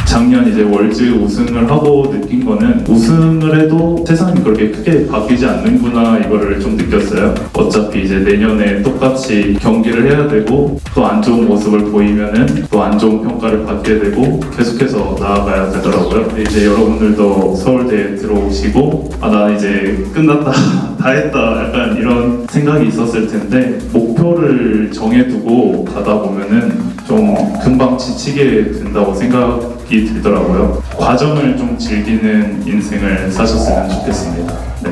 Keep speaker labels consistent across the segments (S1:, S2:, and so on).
S1: 작년 이제 월즈 우승을 하고 느낀 거는 우승을 해도 세상이 그렇게 크게 바뀌지 않는구나 이거를 좀 느꼈어요. 어차피 이제 내년에 똑같이 경기를 해야 되고 또 안 좋은 모습을 보이면은 또 안 좋은 평가를 받게 되고 계속해서 나아가야 되더라고요. 이제 여러분들도 서울대에 들어오시고 나 이제 끝났다 다 했다 약간 이런 생각이 있었을 텐데 목표를 정해두고 가다 보면은 좀 금방 지치게 된다고 생각이 들더라고요. 과정을 좀 즐기는 인생을 사셨으면 좋겠습니다. 네.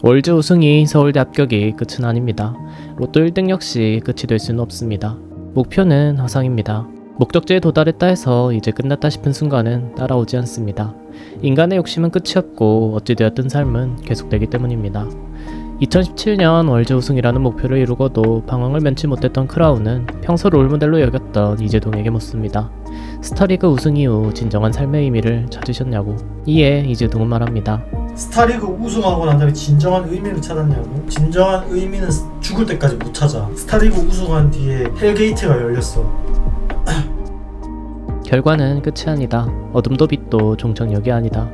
S2: 월즈 우승이 서울대 합격이 끝은 아닙니다. 로또 1등 역시 끝이 될 수는 없습니다. 목표는 허상입니다. 목적지에 도달했다 해서 이제 끝났다 싶은 순간은 따라오지 않습니다. 인간의 욕심은 끝이 없고 어찌되었든 삶은 계속되기 때문입니다. 2017년 월즈 우승이라는 목표를 이루고도 방황을 면치 못했던 크라운은 평소 롤모델로 여겼던 이재동에게 묻습니다. 스타리그 우승 이후 진정한 삶의 의미를 찾으셨냐고. 이에 이재동은 말합니다.
S3: 스타리그 우승하고 난 다음에 진정한 의미를 찾았냐고? 진정한 의미는 죽을 때까지 못 찾아. 스타리그 우승한 뒤에 헬게이트가 열렸어.
S2: 결과는 끝이 아니다. 어둠도 빛도 종착역이 아니다.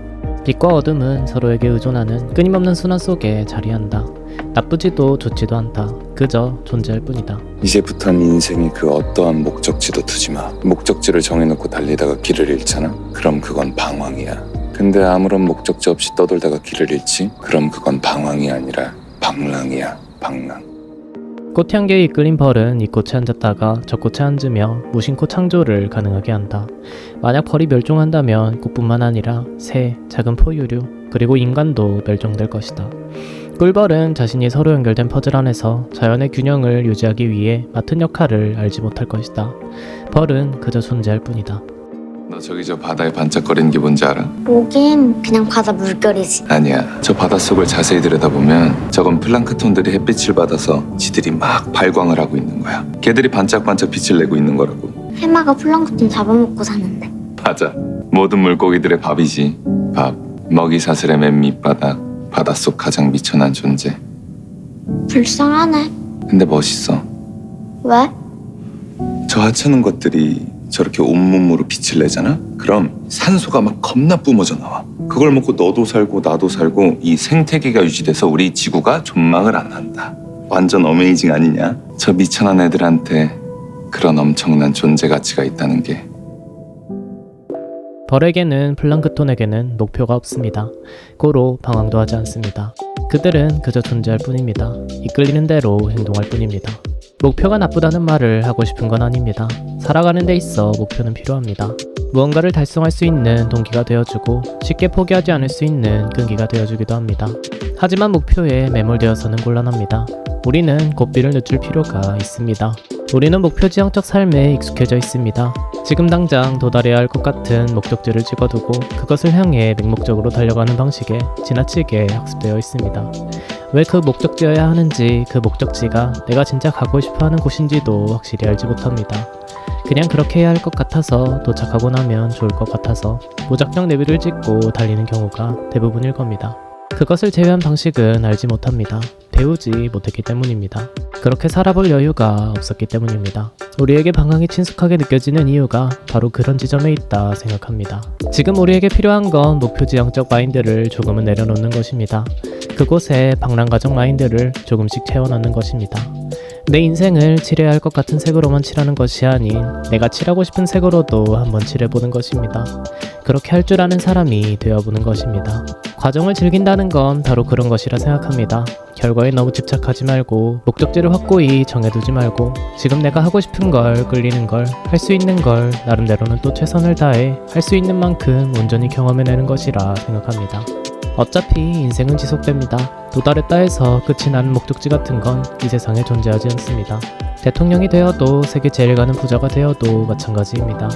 S2: 빛과 어둠은 서로에게 의존하는 끊임없는 순환 속에 자리한다. 나쁘지도 좋지도 않다. 그저 존재할 뿐이다.
S4: 이제부턴 인생이 그 어떠한 목적지도 두지 마. 목적지를 정해놓고 달리다가 길을 잃잖아? 그럼 그건 방황이야. 근데 아무런 목적지 없이 떠돌다가 길을 잃지? 그럼 그건 방황이 아니라 방랑이야. 방랑.
S2: 꽃향기에 이끌린 벌은 이 꽃에 앉았다가 저 꽃에 앉으며 무심코 창조를 가능하게 한다. 만약 벌이 멸종한다면 꽃뿐만 아니라 새, 작은 포유류, 그리고 인간도 멸종될 것이다. 꿀벌은 자신이 서로 연결된 퍼즐 안에서 자연의 균형을 유지하기 위해 맡은 역할을 알지 못할 것이다. 벌은 그저 존재할 뿐이다.
S4: 너 저기 저 바다에 반짝거리는 게 뭔지 알아?
S5: 뭐긴 그냥 바다 물결이지.
S4: 아니야. 저 바닷속을 자세히 들여다보면 저건 플랑크톤들이 햇빛을 받아서 지들이 막 발광을 하고 있는 거야. 걔들이 반짝반짝 빛을 내고 있는 거라고.
S5: 해마가 플랑크톤 잡아먹고 사는데.
S4: 맞아. 모든 물고기들의 밥이지. 밥. 먹이 사슬의 맨 밑바닥. 바닷속 가장 미천한 존재.
S5: 불쌍하네.
S4: 근데 멋있어.
S5: 왜?
S4: 저 하찮은 것들이 저렇게 온몸으로 빛을 내잖아? 그럼 산소가 막 겁나 뿜어져 나와. 그걸 먹고 너도 살고 나도 살고 이 생태계가 유지돼서 우리 지구가 존망을 안 한다. 완전 어메이징 아니냐? 저 미천한 애들한테 그런 엄청난 존재 가치가 있다는 게.
S2: 벌에게는 플랑크톤에게는 목표가 없습니다. 고로 방황도 하지 않습니다. 그들은 그저 존재할 뿐입니다. 이끌리는 대로 행동할 뿐입니다. 목표가 나쁘다는 말을 하고 싶은 건 아닙니다. 살아가는 데 있어 목표는 필요합니다. 무언가를 달성할 수 있는 동기가 되어주고 쉽게 포기하지 않을 수 있는 끈기가 되어주기도 합니다. 하지만 목표에 매몰되어서는 곤란합니다. 우리는 고삐를 늦출 필요가 있습니다. 우리는 목표지향적 삶에 익숙해져 있습니다. 지금 당장 도달해야 할 것 같은 목적지를 찍어두고 그것을 향해 맹목적으로 달려가는 방식에 지나치게 학습되어 있습니다. 왜 그 목적지여야 하는지, 그 목적지가 내가 진짜 가고 싶어하는 곳인지도 확실히 알지 못합니다. 그냥 그렇게 해야 할 것 같아서, 도착하고 나면 좋을 것 같아서 무작정 내비를 찍고 달리는 경우가 대부분일 겁니다. 그것을 제외한 방식은 알지 못합니다. 배우지 못했기 때문입니다. 그렇게 살아볼 여유가 없었기 때문입니다. 우리에게 방황이 친숙하게 느껴지는 이유가 바로 그런 지점에 있다 생각합니다. 지금 우리에게 필요한 건 목표지향적 마인드를 조금은 내려놓는 것입니다. 그곳에 방랑가적 마인드를 조금씩 채워넣는 것입니다. 내 인생을 칠해야 할 것 같은 색으로만 칠하는 것이 아닌 내가 칠하고 싶은 색으로도 한번 칠해보는 것입니다. 그렇게 할 줄 아는 사람이 되어보는 것입니다. 과정을 즐긴다는 건 바로 그런 것이라 생각합니다. 결과에 너무 집착하지 말고 목적지를 확고히 정해두지 말고 지금 내가 하고 싶은 걸, 끌리는 걸, 할 수 있는 걸 나름대로는 또 최선을 다해 할 수 있는 만큼 온전히 경험해내는 것이라 생각합니다. 어차피 인생은 지속됩니다. 도달했다 해서 끝이 나는 목적지 같은 건 이 세상에 존재하지 않습니다. 대통령이 되어도 세계 제일 가는 부자가 되어도 마찬가지입니다.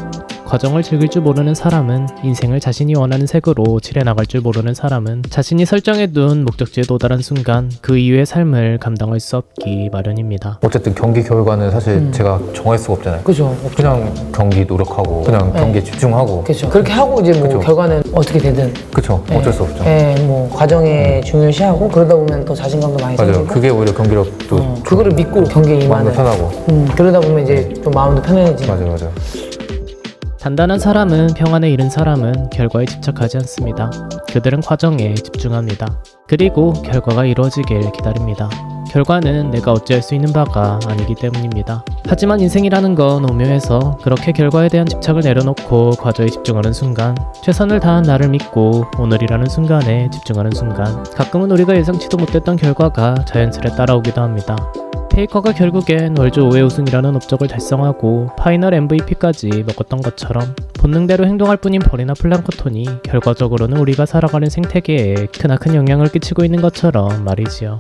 S2: 과정을 즐길 줄 모르는 사람은 인생을 자신이 원하는 색으로 칠해나갈 줄 모르는 사람은 자신이 설정해둔 목적지에 도달한 순간 그 이후의 삶을 감당할 수 없기 마련입니다.
S6: 어쨌든 경기 결과는 사실 제가 정할 수가 없잖아요.
S7: 그죠.
S6: 그냥 경기 노력하고 그냥
S7: 네.
S6: 경기에 집중하고
S7: 그렇죠. 그렇게 하고 이제 뭐
S6: 그쵸.
S7: 결과는 어떻게 되든
S6: 그쵸.
S7: 네.
S6: 어쩔 수 없죠.
S7: 네, 뭐 과정에 중요시하고 그러다 보면 또 자신감도 많이
S6: 맞아요.
S7: 생기고
S6: 그게 오히려 경기력도
S7: 그거를 믿고 경기에
S6: 마음도
S7: 임하는
S6: 편하고
S7: 그러다 보면 이제 좀 마음도 편해지고
S6: 맞아요.
S2: 단단한 사람은 평안에 이른 사람은 결과에 집착하지 않습니다. 그들은 과정에 집중합니다. 그리고 결과가 이루어지길 기다립니다. 결과는 내가 어찌할 수 있는 바가 아니기 때문입니다. 하지만 인생이라는 건 오묘해서 그렇게 결과에 대한 집착을 내려놓고 과정에 집중하는 순간, 최선을 다한 나를 믿고 오늘이라는 순간에 집중하는 순간, 가끔은 우리가 예상치도 못했던 결과가 자연스레 따라오기도 합니다. 페이커가 결국엔 월드 5회 우승이라는 업적을 달성하고 파이널 MVP까지 먹었던 것처럼 본능대로 행동할 뿐인 벌이나 플랑크톤이 결과적으로는 우리가 살아가는 생태계에 크나큰 영향을 끼치고 있는 것처럼 말이지요.